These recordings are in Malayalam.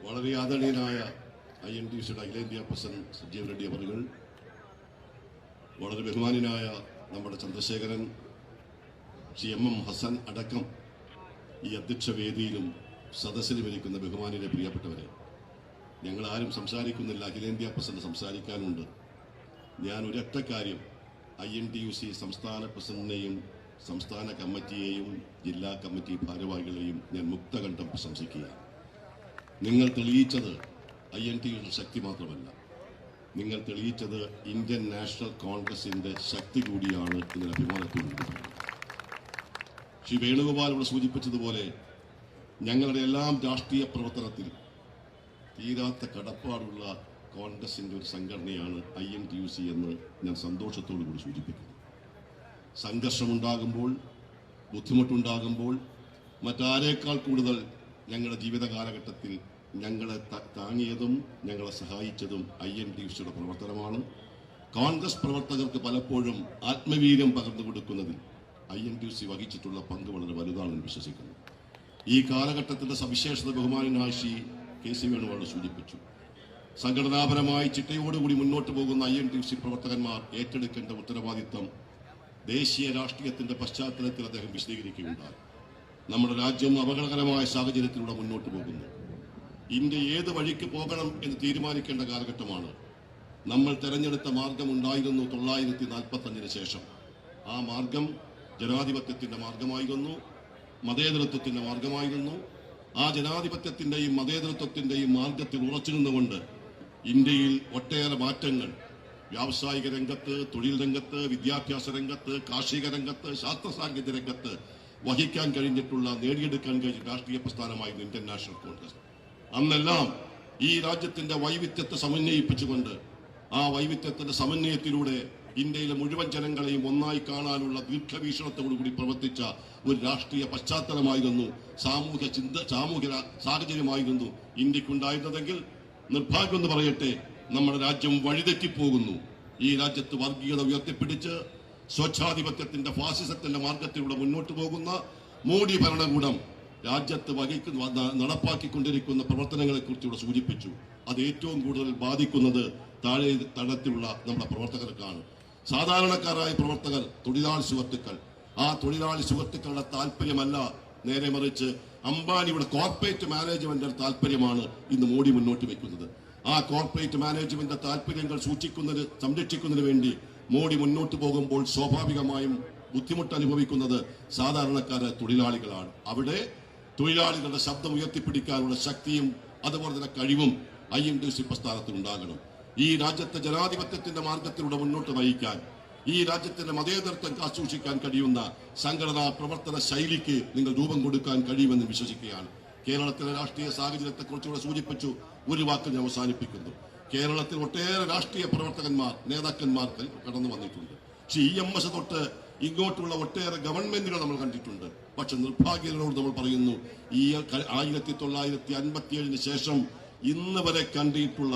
വളരെ ആദരണീയനായ INTUCയുടെ അഖിലേന്ത്യാ പ്രസിഡന്റ് സഞ്ജീവ് റെഡ്ഡി അവറുകൾ, വളരെ ബഹുമാന്യനായ നമ്മുടെ ചന്ദ്രശേഖരൻ, MM ഹസൻ അടക്കം ഈ അധ്യക്ഷ വേദിയിലും സദസ്സിലും ഇരിക്കുന്ന ബഹുമാന്യരെ, പ്രിയപ്പെട്ടവരെ, ഞങ്ങൾ ആരും സംസാരിക്കുന്നില്ല. അഖിലേന്ത്യാ പ്രസിഡന്റ് സംസാരിക്കാനുണ്ട്. ഞാൻ ഒരൊറ്റ കാര്യം INTUC സംസ്ഥാന പ്രസിഡന്റിനെയും സംസ്ഥാന കമ്മിറ്റിയെയും ജില്ലാ കമ്മിറ്റി ഭാരവാഹികളെയും ഞാൻ മുക്തകണ്ഠം പ്രശംസിക്കുകയാണ്. നിങ്ങൾ തെളിയിച്ചത് INTUC ശക്തി മാത്രമല്ല, നിങ്ങൾ തെളിയിച്ചത് ഇന്ത്യൻ നാഷണൽ കോൺഗ്രസിന്റെ ശക്തി കൂടിയാണ് എന്നൊരു അഭിമാനത്തോടുകൂടി പറയുന്നത്. ശ്രീ വേണുഗോപാൽ ഇവിടെ സൂചിപ്പിച്ചതുപോലെ ഞങ്ങളുടെ എല്ലാം രാഷ്ട്രീയ പ്രവർത്തനത്തിൽ തീരാത്ത കടപ്പാടുള്ള കോൺഗ്രസിന്റെ ഒരു സംഘടനയാണ് INTUC എന്ന് ഞാൻ സന്തോഷത്തോടു കൂടി സൂചിപ്പിക്കുന്നു. സംഘർഷമുണ്ടാകുമ്പോൾ, ബുദ്ധിമുട്ടുണ്ടാകുമ്പോൾ മറ്റാരേക്കാൾ കൂടുതൽ ഞങ്ങളുടെ ജീവിത കാലഘട്ടത്തിൽ ഞങ്ങളെ താങ്ങിയതും ഞങ്ങളെ സഹായിച്ചതും INTUCയുടെ പ്രവർത്തനമാണ്. കോൺഗ്രസ് പ്രവർത്തകർക്ക് പലപ്പോഴും ആത്മവീര്യം പകർന്നു കൊടുക്കുന്നതിൽ INTUC വഹിച്ചിട്ടുള്ള പങ്ക് വളരെ വലുതാണെന്ന് വിശ്വസിക്കുന്നു. ഈ കാലഘട്ടത്തിന്റെ സവിശേഷത ബഹുമാനായ ശ്രീ KC വേണുഗോപാൽ സൂചിപ്പിച്ചു. സംഘടനാപരമായി ചിട്ടയോടുകൂടി മുന്നോട്ട് പോകുന്ന INTUC പ്രവർത്തകന്മാർ ഏറ്റെടുക്കേണ്ട ഉത്തരവാദിത്തം ദേശീയ രാഷ്ട്രീയത്തിന്റെ പശ്ചാത്തലത്തിൽ അദ്ദേഹം വിശദീകരിക്കുകയുണ്ടായി. നമ്മുടെ രാജ്യം അപകടകരമായ സാഹചര്യത്തിലൂടെ മുന്നോട്ട് പോകുന്നു. ഇന്ത്യ ഏത് വഴിക്ക് പോകണം എന്ന് തീരുമാനിക്കേണ്ട കാലഘട്ടമാണ്. നമ്മൾ തെരഞ്ഞെടുത്ത മാർഗം ഉണ്ടായിരുന്നു 1945 ശേഷം. ആ മാർഗം ജനാധിപത്യത്തിന്റെ മാർഗമായിരുന്നു, മതേതരത്വത്തിന്റെ മാർഗമായിരുന്നു. ആ ജനാധിപത്യത്തിന്റെയും മതേതരത്വത്തിന്റെയും മാർഗത്തിൽ ഉറച്ചു നിന്നുകൊണ്ട് ഇന്ത്യയിൽ ഒട്ടേറെ മാറ്റങ്ങൾ വ്യാവസായിക രംഗത്ത്, തൊഴിൽ രംഗത്ത്, വിദ്യാഭ്യാസ രംഗത്ത്, കാർഷിക രംഗത്ത്, ശാസ്ത്ര സാങ്കേതിക രംഗത്ത് വഹിക്കാൻ കഴിഞ്ഞിട്ടുള്ള, നേടിയെടുക്കാൻ കഴിഞ്ഞ രാഷ്ട്രീയ പ്രസ്ഥാനമായിരുന്നു ഇന്ത്യൻ നാഷണൽ കോൺഗ്രസ്. അന്നെല്ലാം ഈ രാജ്യത്തിന്റെ വൈവിധ്യത്തെ സമന്വയിപ്പിച്ചുകൊണ്ട് ആ വൈവിധ്യത്തിന്റെ സമന്വയത്തിലൂടെ ഇന്ത്യയിലെ മുഴുവൻ ജനങ്ങളെയും ഒന്നായി കാണാനുള്ള ദീർഘവീക്ഷണത്തോടുകൂടി പ്രവർത്തിച്ച ഒരു രാഷ്ട്രീയ പശ്ചാത്തലമായിരുന്നു, സാമൂഹിക സാഹചര്യമായിരുന്നു ഇന്ത്യക്കുണ്ടായിരുന്നതെങ്കിൽ നിർഭാഗ്യം എന്ന് പറയട്ടെ, നമ്മുടെ രാജ്യം വഴിതെറ്റിപ്പോകുന്നു. ഈ രാജ്യത്ത് വർഗീയത ഉയർത്തിപ്പിടിച്ച് സ്വച്ഛാധിപത്യത്തിന്റെ ഫാസിസത്തിന്റെ മാർഗത്തിലൂടെ മുന്നോട്ട് പോകുന്ന മോഡി ഭരണകൂടം രാജ്യത്ത് നടപ്പാക്കിക്കൊണ്ടിരിക്കുന്ന പ്രവർത്തനങ്ങളെ കുറിച്ചുകൂടെ സൂചിപ്പിച്ചു. അത് ഏറ്റവും കൂടുതൽ ബാധിക്കുന്നത് താഴെ തലത്തിലുള്ള നമ്മുടെ പ്രവർത്തകർക്കാണ്. സാധാരണക്കാരായ പ്രവർത്തകർ, തൊഴിലാളി സുഹൃത്തുക്കൾ. ആ തൊഴിലാളി സുഹൃത്തുക്കളുടെ താല്പര്യമല്ല, നേരെ മറിച്ച് അംബാനിയുടെ കോർപ്പറേറ്റ് മാനേജ്മെന്റിന്റെ താല്പര്യമാണ് ഇന്ന് മോഡി മുന്നോട്ട് വെക്കുന്നത്. ആ കോർപ്പറേറ്റ് മാനേജ്മെന്റ് താല്പര്യങ്ങൾ സംരക്ഷിക്കുന്നതിന് വേണ്ടി മോഡി മുന്നോട്ട് പോകുമ്പോൾ സ്വാഭാവികമായും ബുദ്ധിമുട്ട് അനുഭവിക്കുന്നത് സാധാരണക്കാരായ തൊഴിലാളികളാണ്. അവിടെ തൊഴിലാളികളുടെ ശബ്ദം ഉയർത്തിപ്പിടിക്കാനുള്ള ശക്തിയും അതുപോലെ തന്നെ കഴിവും INTUC പ്രസ്ഥാനത്തിൽ ഉണ്ടാകണം. ഈ രാജ്യത്തെ ജനാധിപത്യത്തിന്റെ മാർഗത്തിലൂടെ മുന്നോട്ട് നയിക്കാൻ, ഈ രാജ്യത്തിന്റെ മതേതരത്വം കാസൂക്ഷിക്കാൻ കഴിയുന്ന സംഘടനാ പ്രവർത്തന ശൈലിക്ക് നിങ്ങൾ രൂപം കൊടുക്കാൻ കഴിയുമെന്ന് വിശ്വസിക്കുകയാണ്. കേരളത്തിലെ രാഷ്ട്രീയ സാഹചര്യത്തെക്കുറിച്ചുകൂടെ സൂചിപ്പിച്ചു. ഒരു വാക്ക് ഞാൻ അവസാനിപ്പിക്കുന്നു. കേരളത്തിൽ ഒട്ടേറെ രാഷ്ട്രീയ പ്രവർത്തകന്മാർ, നേതാക്കന്മാർ കടന്നു വന്നിട്ടുണ്ട്. EMS തൊട്ട് ഇങ്ങോട്ടുള്ള ഒട്ടേറെ ഗവൺമെന്റുകൾ നമ്മൾ കണ്ടിട്ടുണ്ട്. പക്ഷെ നിർഭാഗ്യങ്ങളോട് നമ്മൾ പറയുന്നു, ഈ 1957 ശേഷം ഇന്ന് വരെ കണ്ടിട്ടുള്ള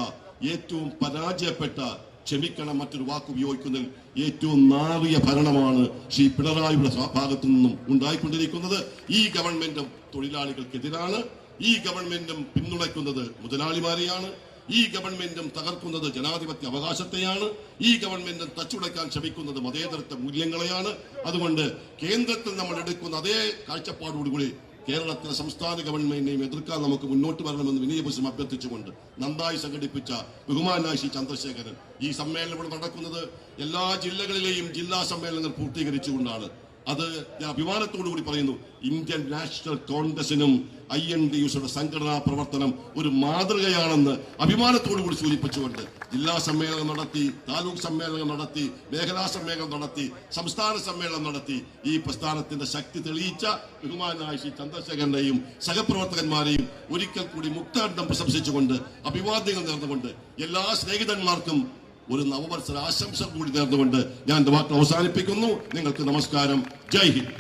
ഏറ്റവും പരാജയപ്പെട്ട, ക്ഷമിക്കണം മറ്റൊരു വാക്ക് ഉപയോഗിക്കുന്നതിൽ, ഏറ്റവും നാറിയ ഭരണമാണ് ശ്രീ പിണറായിയുടെ ഭാഗത്തു നിന്നും ഉണ്ടായിക്കൊണ്ടിരിക്കുന്നത്. ഈ ഗവൺമെന്റും തൊഴിലാളികൾക്കെതിരാണ്. ഈ ഗവൺമെന്റും പിന്തുണയ്ക്കുന്നത് മുതലാളിമാരെയാണ്. ഈ ഗവൺമെന്റും തകർക്കുന്നത് ജനാധിപത്യ അവകാശത്തെയാണ്. ഈ ഗവൺമെന്റും തച്ചുടയ്ക്കാൻ ശ്രമിക്കുന്നത് മതേതരത്വ മൂല്യങ്ങളെയാണ്. അതുകൊണ്ട് കേന്ദ്രത്തിൽ നമ്മൾ എടുക്കുന്ന അതേ കാഴ്ചപ്പാടോടുകൂടി കേരളത്തിലെ സംസ്ഥാന ഗവൺമെന്റിനെയും എതിർക്കാൻ നമുക്ക് മുന്നോട്ട് വരണമെന്ന് വിനയപൂർവ്വം അഭ്യർത്ഥിച്ചുകൊണ്ട് നന്നായി സംഘടിപ്പിച്ച ബഹുമാനായ ശ്രീ ചന്ദ്രശേഖരൻ, ഈ സമ്മേളനം ഇവിടെ നടക്കുന്നത് എല്ലാ ജില്ലകളിലെയും ജില്ലാ സമ്മേളനങ്ങൾ പൂർത്തീകരിച്ചുകൊണ്ടാണ്. അത് ഞാൻ അഭിമാനത്തോടു കൂടി പറയുന്നു. ഇന്ത്യൻ നാഷണൽ കോൺഗ്രസിനും INTUCയുടെ സംഘടനാ പ്രവർത്തനം ഒരു മാതൃകയാണെന്ന് അഭിമാനത്തോടു കൂടി സൂചിപ്പിച്ചുകൊണ്ട് ജില്ലാ സമ്മേളനം നടത്തി, താലൂക്ക് സമ്മേളനം നടത്തി, മേഖലാ സമ്മേളനം നടത്തി, സംസ്ഥാന സമ്മേളനം നടത്തി ഈ പ്രസ്ഥാനത്തിന്റെ ശക്തി തെളിയിച്ച ബഹുമാനായ ശ്രീ ചന്ദ്രശേഖരനെയും സഹപ്രവർത്തകന്മാരെയും ഒരിക്കൽ കൂടി മുക്താന്തം പ്രശംസിച്ചുകൊണ്ട് അഭിവാദ്യങ്ങൾ നേർന്നുകൊണ്ട് എല്ലാ സ്നേഹിതന്മാർക്കും ഒരു നവവത്സര ആശംസ കൂടി നേർന്നുകൊണ്ട് ഞാൻ എന്റെ വാക്ക് അവസാനിപ്പിക്കുന്നു. നിങ്ങൾക്ക് നമസ്കാരം. ജയ് ഹിന്ദ്.